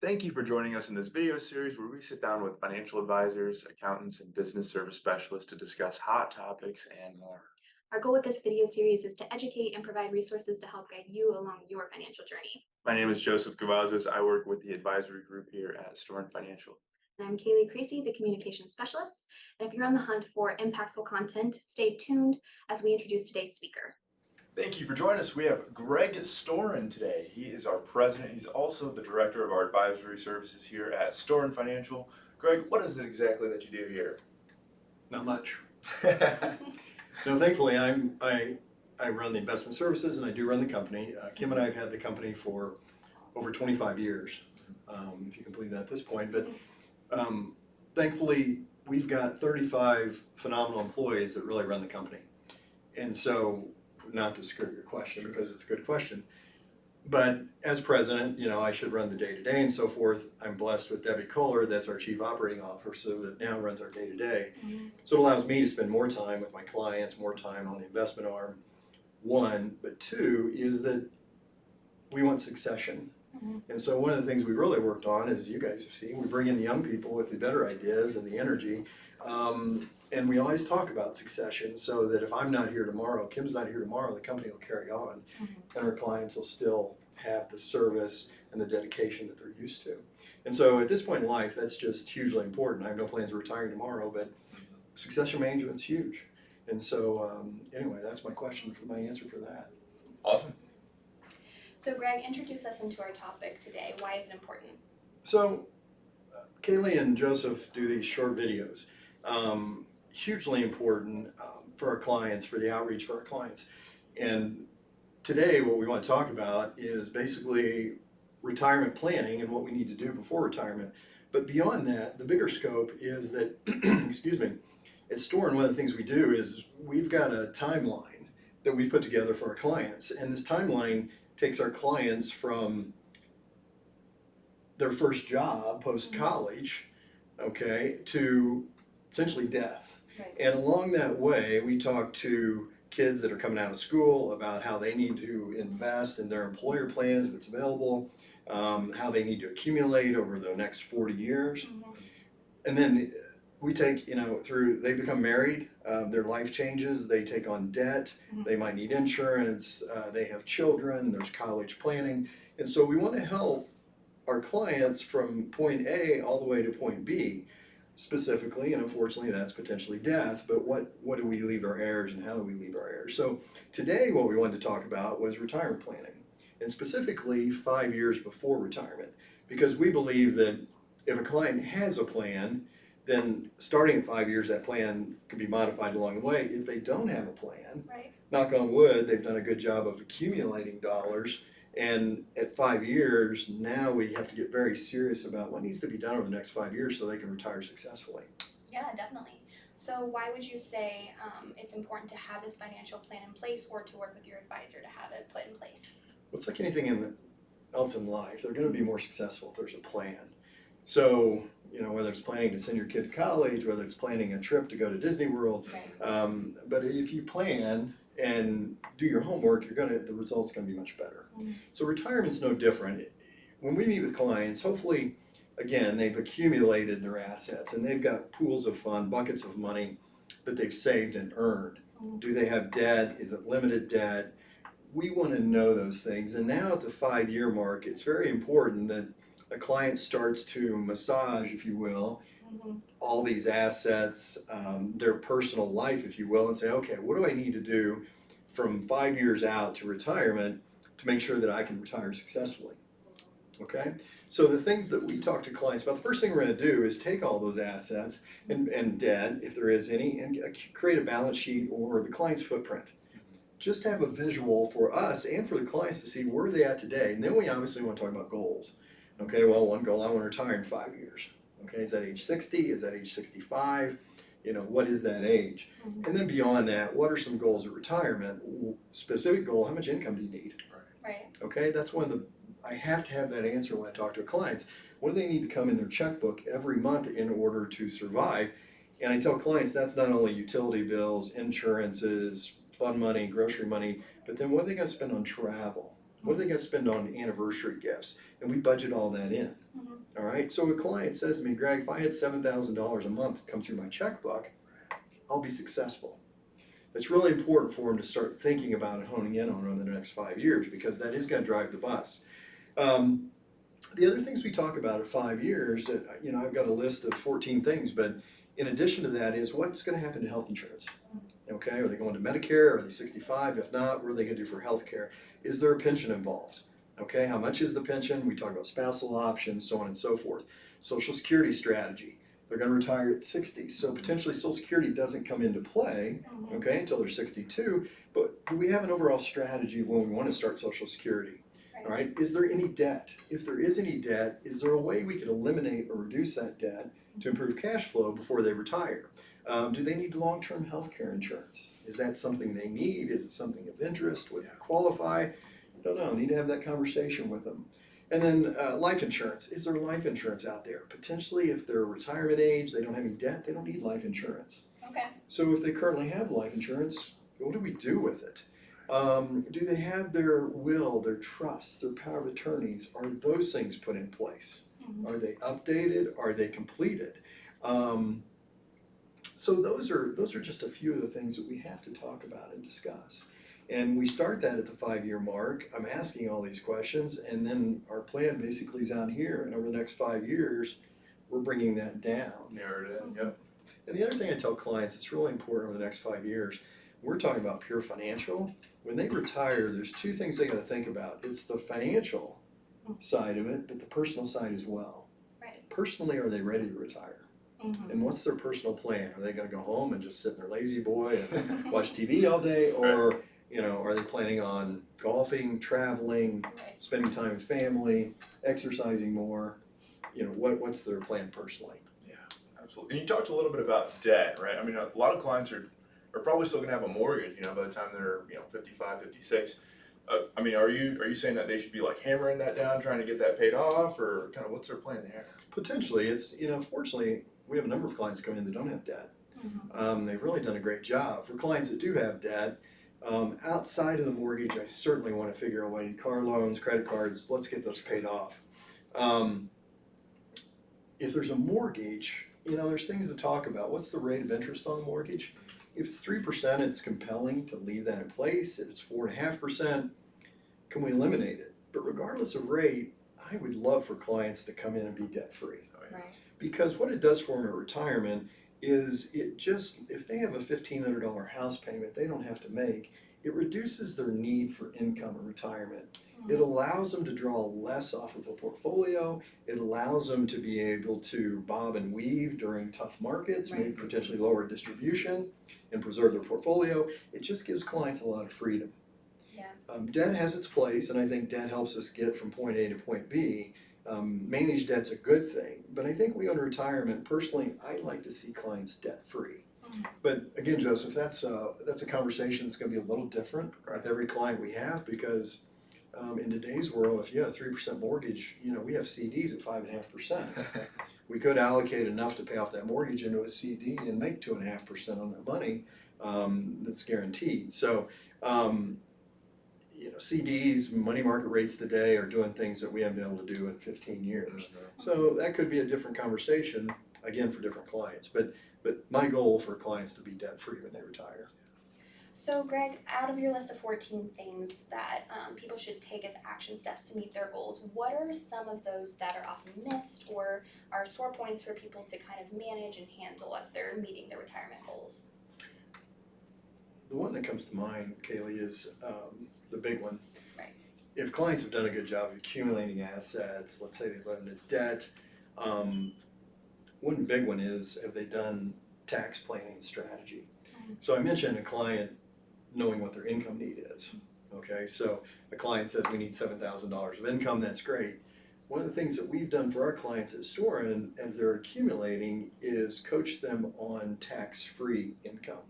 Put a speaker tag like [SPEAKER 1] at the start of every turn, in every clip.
[SPEAKER 1] Thank you for joining us in this video series where we sit down with financial advisors, accountants, and business service specialists to discuss hot topics and more.
[SPEAKER 2] Our goal with this video series is to educate and provide resources to help guide you along your financial journey.
[SPEAKER 1] My name is Joseph Cavazos. I work with the advisory group here at Storen Financial.
[SPEAKER 2] And I'm Kaylee Kriese, the communications specialist. And if you're on the hunt for impactful content, stay tuned as we introduce today's speaker.
[SPEAKER 3] Thank you for joining us. We have Greg Storen today. He is our president. He's also the director of our advisory services here at Storen Financial. Greg, what is it exactly that you do here?
[SPEAKER 4] Not much. No, thankfully, I run the investment services and I do run the company. Kim and I have had the company for over 25 years, if you can believe that at this point. But thankfully, we've got 35 phenomenal employees that really run the company. And so, not to skirt your question because it's a good question, but as president, I should run the day-to-day and so forth. I'm blessed with Debbie Kohler, that's our chief operating officer that now runs our day-to-day. So it allows me to spend more time with my clients, more time on the investment arm, one, but two is that we want succession. And so one of the things we really worked on, as you guys have seen, we bring in the young people with the better ideas and the energy. And we always talk about succession so that if I'm not here tomorrow, Kim's not here tomorrow, the company will carry on and our clients will still have the service and the dedication that they're used to. And so at this point in life, that's just hugely important. I have no plans of retiring tomorrow, but succession management's huge. And so anyway, that's my answer for that.
[SPEAKER 3] Awesome.
[SPEAKER 2] So Greg, introduce us into our topic today. Why is it important?
[SPEAKER 4] So Kaylee and Joseph do these short videos. Hugely important for our clients, for the outreach for our clients. And today what we want to talk about is basically retirement planning and what we need to do before retirement. But beyond that, the bigger scope is that, excuse me, at Storen, one of the things we do is we've got a timeline that we've put together for our clients. And this timeline takes our clients from their first job post-college, okay, to essentially death.
[SPEAKER 2] Right.
[SPEAKER 4] And along that way, we talk to kids that are coming out of school about how they need to invest in their employer plans if it's available, how they need to accumulate over the next 40 years. And then we take, they become married, their life changes, they take on debt, they might need insurance, they have children, there's college planning. And so we want to help our clients from point A all the way to point B. Specifically, and unfortunately that's potentially death, but what do we leave our heirs and how do we leave our heirs? So today what we wanted to talk about was retirement planning, and specifically 5 years before retirement, because we believe that if a client has a plan, then starting at 5 years, that plan could be modified along the way. If they don't have a plan,
[SPEAKER 2] Right.
[SPEAKER 4] knock on wood, they've done a good job of accumulating dollars. And at 5 years, now we have to get very serious about what needs to be done over the next 5 years so they can retire successfully.
[SPEAKER 2] Yeah, definitely. So why would you say it's important to have this financial plan in place or to work with your advisor to have it put in place?
[SPEAKER 4] Well, it's like anything else in life. They're going to be more successful if there's a plan. So, whether it's planning to send your kid to college, whether it's planning a trip to go to Disney World,
[SPEAKER 2] Right.
[SPEAKER 4] but if you plan and do your homework, the result's going to be much better. So retirement's no different. When we meet with clients, hopefully, again, they've accumulated their assets and they've got pools of fund, buckets of money that they've saved and earned. Do they have debt? Is it limited debt? We want to know those things. And now at the 5-year mark, it's very important that a client starts to massage, if you will, all these assets, their personal life, if you will, and say, okay, what do I need to do from 5 years out to retirement to make sure that I can retire successfully? Okay, so the things that we talk to clients about, the first thing we're going to do is take all those assets and debt, if there is any, and create a balance sheet or the client's footprint. Just have a visual for us and for the clients to see where they're at today. And then we obviously want to talk about goals. Okay, well, one goal, I want to retire in 5 years. Okay, is that age 60? Is that age 65? What is that age? And then beyond that, what are some goals at retirement? Specific goal, how much income do you need?
[SPEAKER 2] Right.
[SPEAKER 4] Okay, that's I have to have that answer when I talk to clients. What do they need to come in their checkbook every month in order to survive? And I tell clients that's not only utility bills, insurances, fund money, grocery money, but then what are they going to spend on travel? What are they going to spend on anniversary gifts? And we budget all that in. All right, so a client says to me, Greg, if I had $7,000 a month come through my checkbook, I'll be successful. It's really important for them to start thinking about and honing in on over the next 5 years, because that is going to drive the bus. The other things we talk about at 5 years, I've got a list of 14 things, but in addition to that is what's going to happen to health insurance. Okay, are they going to Medicare? Are they 65? If not, what are they going to do for health care? Is there a pension involved? Okay, how much is the pension? We talk about spousal options, so on and so forth. Social Security strategy. They're going to retire at 60, so potentially Social Security doesn't come into play, okay, until they're 62, but do we have an overall strategy when we want to start Social Security? All right, is there any debt? If there is any debt, is there a way we can eliminate or reduce that debt to improve cash flow before they retire? Do they need long-term health care insurance? Is that something they need? Is it something of interest? Would they qualify? Don't know, need to have that conversation with them. And then life insurance. Is there life insurance out there? Potentially, if they're retirement age, they don't have any debt, they don't need life insurance.
[SPEAKER 2] Okay.
[SPEAKER 4] So if they currently have life insurance, what do we do with it? Do they have their will, their trust, their power of attorneys? Are those things put in place? Are they updated? Are they completed? So those are just a few of the things that we have to talk about and discuss. And we start that at the 5-year mark. I'm asking all these questions, and then our plan basically is out here, and over the next 5 years, we're bringing that down.
[SPEAKER 3] Narrowed in, yep.
[SPEAKER 4] And the other thing I tell clients, it's really important over the next 5 years, we're talking about pure financial. When they retire, there's two things they gotta think about. It's the financial side of it, but the personal side as well.
[SPEAKER 2] Right.
[SPEAKER 4] Personally, are they ready to retire? And what's their personal plan? Are they gonna go home and just sit in their lazy boy and watch TV all day? Or, are they planning on golfing, traveling,
[SPEAKER 2] Right.
[SPEAKER 4] spending time with family, exercising more? What's their plan personally?
[SPEAKER 3] Yeah, absolutely. And you talked a little bit about debt, right? I mean, a lot of clients are probably still gonna have a mortgage, by the time they're, 55, 56. I mean, are you saying that they should be like hammering that down, trying to get that paid off, or kind of what's their plan there?
[SPEAKER 4] Potentially, it's, fortunately, we have a number of clients come in that don't have debt. They've really done a great job. For clients that do have debt, outside of the mortgage, I certainly want to figure out a way, car loans, credit cards, let's get those paid off. If there's a mortgage, there's things to talk about. What's the rate of interest on the mortgage? If it's 3%, it's compelling to leave that in place. If it's 4.5%, can we eliminate it? But regardless of rate, I would love for clients to come in and be debt-free.
[SPEAKER 2] Right.
[SPEAKER 4] Because what it does for them at retirement is if they have a $1,500 house payment they don't have to make, it reduces their need for income in retirement. It allows them to draw less off of a portfolio. It allows them to be able to bob and weave during tough markets, maybe potentially lower distribution and preserve their portfolio. It just gives clients a lot of freedom.
[SPEAKER 2] Yeah.
[SPEAKER 4] Debt has its place, and I think debt helps us get from point A to point B. Managed debt's a good thing, but I think we own retirement. Personally, I like to see clients debt-free. But again, Joseph, that's a conversation that's going to be a little different with every client we have, because in today's world, if you have a 3% mortgage, we have CDs at 5.5%. We could allocate enough to pay off that mortgage into a CD and make 2.5% on that money that's guaranteed. So. CDs, money market rates today are doing things that we haven't been able to do in 15 years. So that could be a different conversation, again, for different clients. But my goal for clients to be debt-free when they retire.
[SPEAKER 2] So Greg, out of your list of 14 things that people should take as action steps to meet their goals, what are some of those that are often missed or are sore points for people to kind of manage and handle as they're meeting their retirement goals?
[SPEAKER 4] The one that comes to mind, Kaylee, is the big one.
[SPEAKER 2] Right.
[SPEAKER 4] If clients have done a good job of accumulating assets, let's say they live in debt, one big one is, have they done tax planning and strategy? So I mentioned a client knowing what their income need is. Okay, so a client says we need $7,000 of income, that's great. One of the things that we've done for our clients at Storen as they're accumulating is coach them on tax-free income.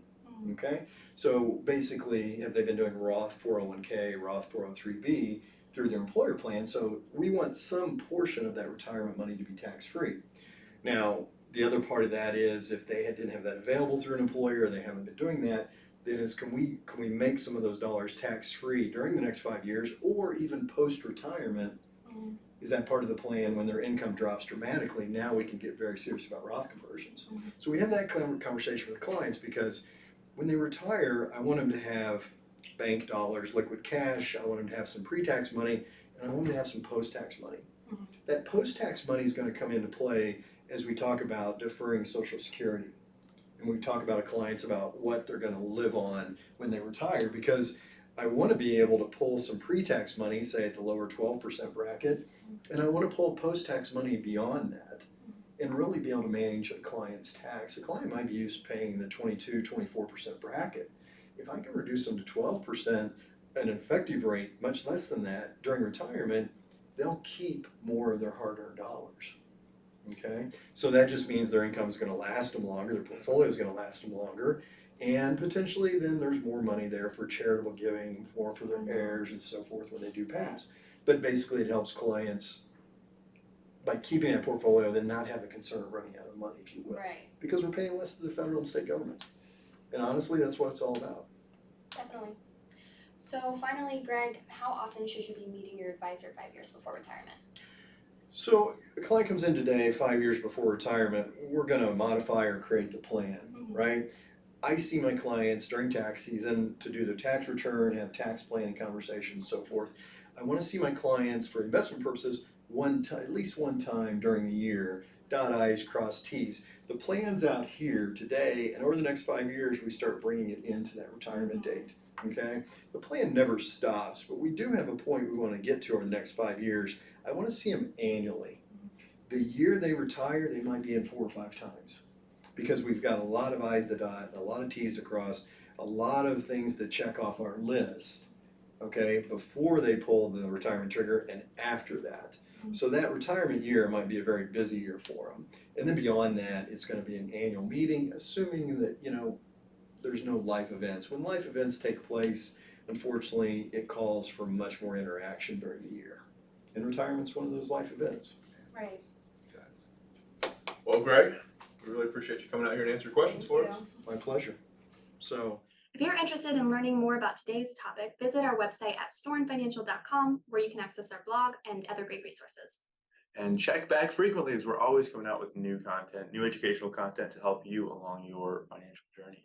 [SPEAKER 4] Okay, so basically, have they been doing Roth 401k, Roth 403b through their employer plan? So we want some portion of that retirement money to be tax-free. Now, the other part of that is if they didn't have that available through an employer, or they haven't been doing that, then is can we make some of those dollars tax-free during the next 5 years, or even post-retirement, Is that part of the plan when their income drops dramatically? Now we can get very serious about Roth conversions. So we have that conversation with clients because when they retire, I want them to have bank dollars, liquid cash, I want them to have some pre-tax money, and I want them to have some post-tax money. That post-tax money is going to come into play as we talk about deferring Social Security. And we talk about clients about what they're going to live on when they retire, because I want to be able to pull some pre-tax money, say at the lower 12% bracket, and I want to pull post-tax money beyond that and really be able to manage a client's tax. A client might be used to paying the 22, 24% bracket. If I can reduce them to 12%, an effective rate much less than that during retirement, they'll keep more of their hard-earned dollars. Okay, so that just means their income is going to last them longer, their portfolio is going to last them longer, and potentially then there's more money there for charitable giving, more for their heirs and so forth when they do pass. But basically it helps clients by keeping that portfolio, then not have the concern of running out of money, if you will.
[SPEAKER 2] Right.
[SPEAKER 4] Because we're paying less to the federal and state governments. And honestly, that's what it's all about.
[SPEAKER 2] Definitely. So finally, Greg, how often should you be meeting your advisor 5 years before retirement?
[SPEAKER 4] So a client comes in today, 5 years before retirement, we're gonna modify or create the plan, right? I see my clients during tax season to do their tax return, have tax planning conversations, so forth. I wanna see my clients for investment purposes at least one time during the year, dot I's, cross T's. The plan's out here today, and over the next 5 years, we start bringing it into that retirement date, okay? The plan never stops, but we do have a point we wanna get to over the next 5 years. I wanna see them annually. The year they retire, they might be in 4 or 5 times, because we've got a lot of I's to dot, a lot of T's to cross, a lot of things to check off our list, okay, before they pull the retirement trigger and after that. So that retirement year might be a very busy year for them. And then beyond that, it's gonna be an annual meeting, assuming that, there's no life events. When life events take place, unfortunately, it calls for much more interaction during the year. And retirement's one of those life events.
[SPEAKER 2] Right.
[SPEAKER 3] Well, Greg, we really appreciate you coming out here and answering questions for us.
[SPEAKER 4] My pleasure. So,
[SPEAKER 2] If you're interested in learning more about today's topic, visit our website at storenfinancial.com, where you can access our blog and other great resources.
[SPEAKER 1] And check back frequently, as we're always coming out with new content, new educational content to help you along your financial journey.